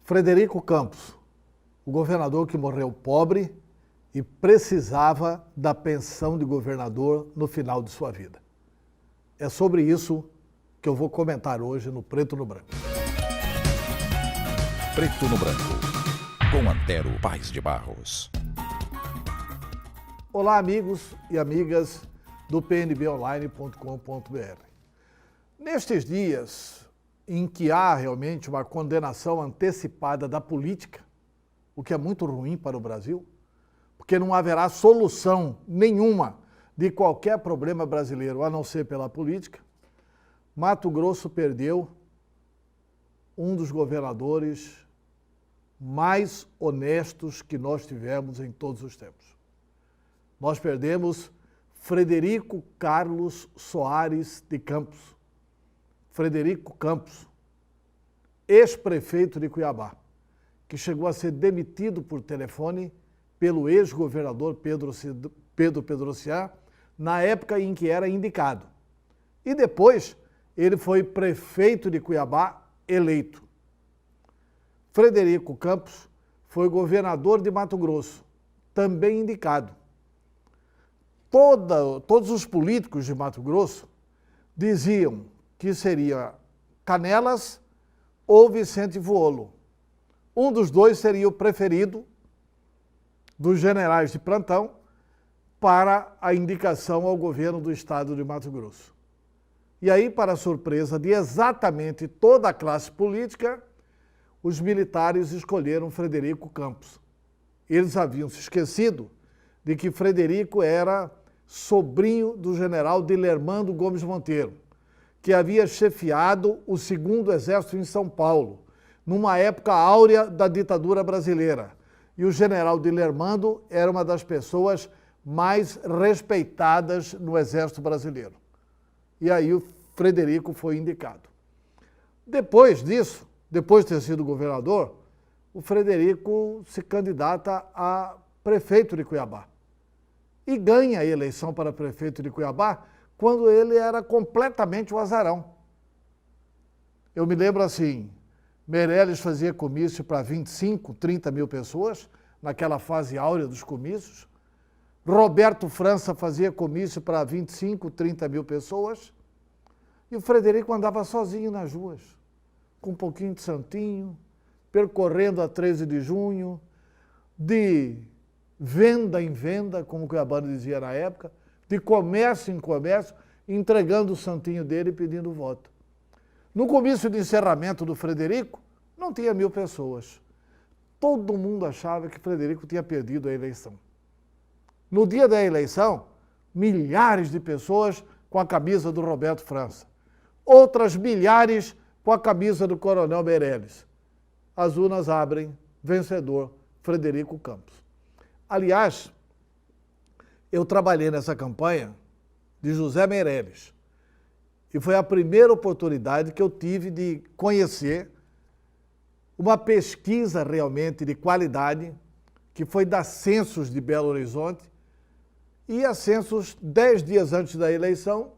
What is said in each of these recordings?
Frederico Campos, o governador que morreu pobre e precisava da pensão de governador no final de sua vida. É sobre isso que eu vou comentar hoje no Preto no Branco. Preto no Branco, com Antero Paes de Barros. Olá, amigos e amigas do pnbonline.com.br. Nestes dias em que há realmente uma condenação antecipada da política, o que é muito ruim para o Brasil, porque não haverá solução nenhuma de qualquer problema brasileiro, a não ser pela política, Mato Grosso perdeu um dos governadores mais honestos que nós tivemos em todos os tempos. Nós perdemos Frederico Carlos Soares de Campos, Frederico Campos, ex-prefeito de Cuiabá, que chegou a ser demitido por telefone pelo ex-governador Pedro Pedrocian, na época em que era indicado. E depois ele foi prefeito de Cuiabá eleito. Frederico Campos foi governador de Mato Grosso, também indicado. Todos os políticos de Mato Grosso diziam que seria Canelas ou Vicente Vuolo. Um dos dois seria o preferido dos generais de plantão para a indicação ao governo do estado de Mato Grosso. E aí, para a surpresa de exatamente toda a classe política, os militares escolheram Frederico Campos. Eles haviam se esquecido de que Frederico era sobrinho do general Dilermando Gomes Monteiro, que havia chefiado o 2º Exército em São Paulo, numa época áurea da ditadura brasileira. E o general Dilermando era uma das pessoas mais respeitadas no Exército brasileiro. E aí o Frederico foi indicado. Depois disso, depois de ter sido governador, o Frederico se candidata a prefeito de Cuiabá. E ganha a eleição para prefeito de Cuiabá quando ele era completamente o azarão. Eu me lembro assim, Meirelles fazia comício para 25, 30 mil pessoas, naquela fase áurea dos comícios. Roberto França fazia comício para 25, 30 mil pessoas. E o Frederico andava sozinho nas ruas, com um pouquinho de santinho, percorrendo a 13 de junho, de venda em venda, como o cuiabano dizia na época, de comércio em comércio, entregando o santinho dele e pedindo voto. No comício de encerramento do Frederico, não tinha 1000 pessoas. Todo mundo achava que Frederico tinha perdido a eleição. No dia da eleição, milhares de pessoas com a camisa do Roberto França. Outras milhares com a camisa do Coronel Meirelles. As urnas abrem, vencedor, Frederico Campos. Aliás, eu trabalhei nessa campanha de José Meirelles. E foi a primeira oportunidade que eu tive de conhecer uma pesquisa realmente de qualidade, que foi da Census de Belo Horizonte, e a Census 10 dias antes da eleição,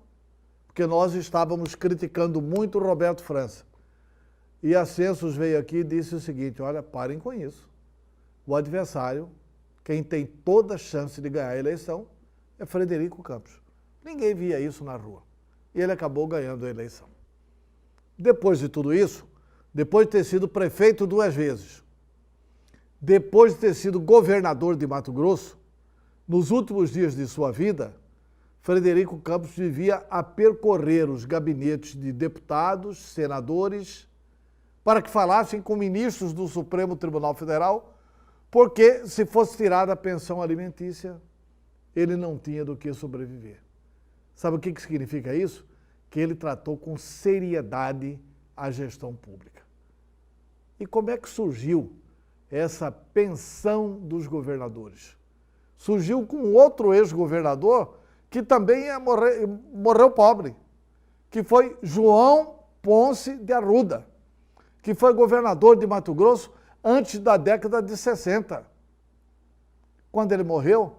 porque nós estávamos criticando muito o Roberto França. E a Census veio aqui e disse o seguinte: olha, parem com isso. O adversário, quem tem toda a chance de ganhar a eleição, é Frederico Campos. Ninguém via isso na rua. E ele acabou ganhando a eleição. Depois de tudo isso, depois de ter sido prefeito 2 vezes, depois de ter sido governador de Mato Grosso, nos últimos dias de sua vida, Frederico Campos vivia a percorrer os gabinetes de deputados, senadores, para que falassem com ministros do Supremo Tribunal Federal, porque se fosse tirada a pensão alimentícia, ele não tinha do que sobreviver. Sabe o que significa isso? Que ele tratou com seriedade a gestão pública. E como é que surgiu essa pensão dos governadores? Surgiu com outro ex-governador que também morreu pobre, que foi João Ponce de Arruda, que foi governador de Mato Grosso antes da década de 60. Quando ele morreu,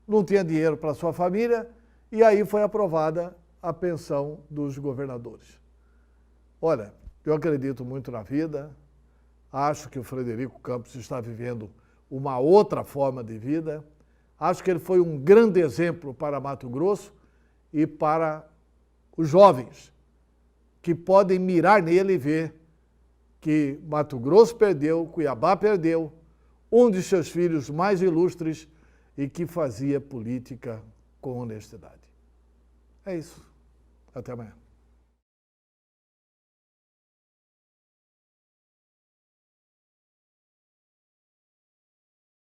não tinha dinheiro para sua família, e aí foi aprovada a pensão dos governadores. Olha, eu acredito muito na vida, Acho que o Frederico Campos está vivendo uma outra forma de vida. Acho que ele foi um grande exemplo para Mato Grosso e para os jovens que podem mirar nele e ver que Mato Grosso perdeu, Cuiabá perdeu, um de seus filhos mais ilustres e que fazia política com honestidade. É isso. Até amanhã.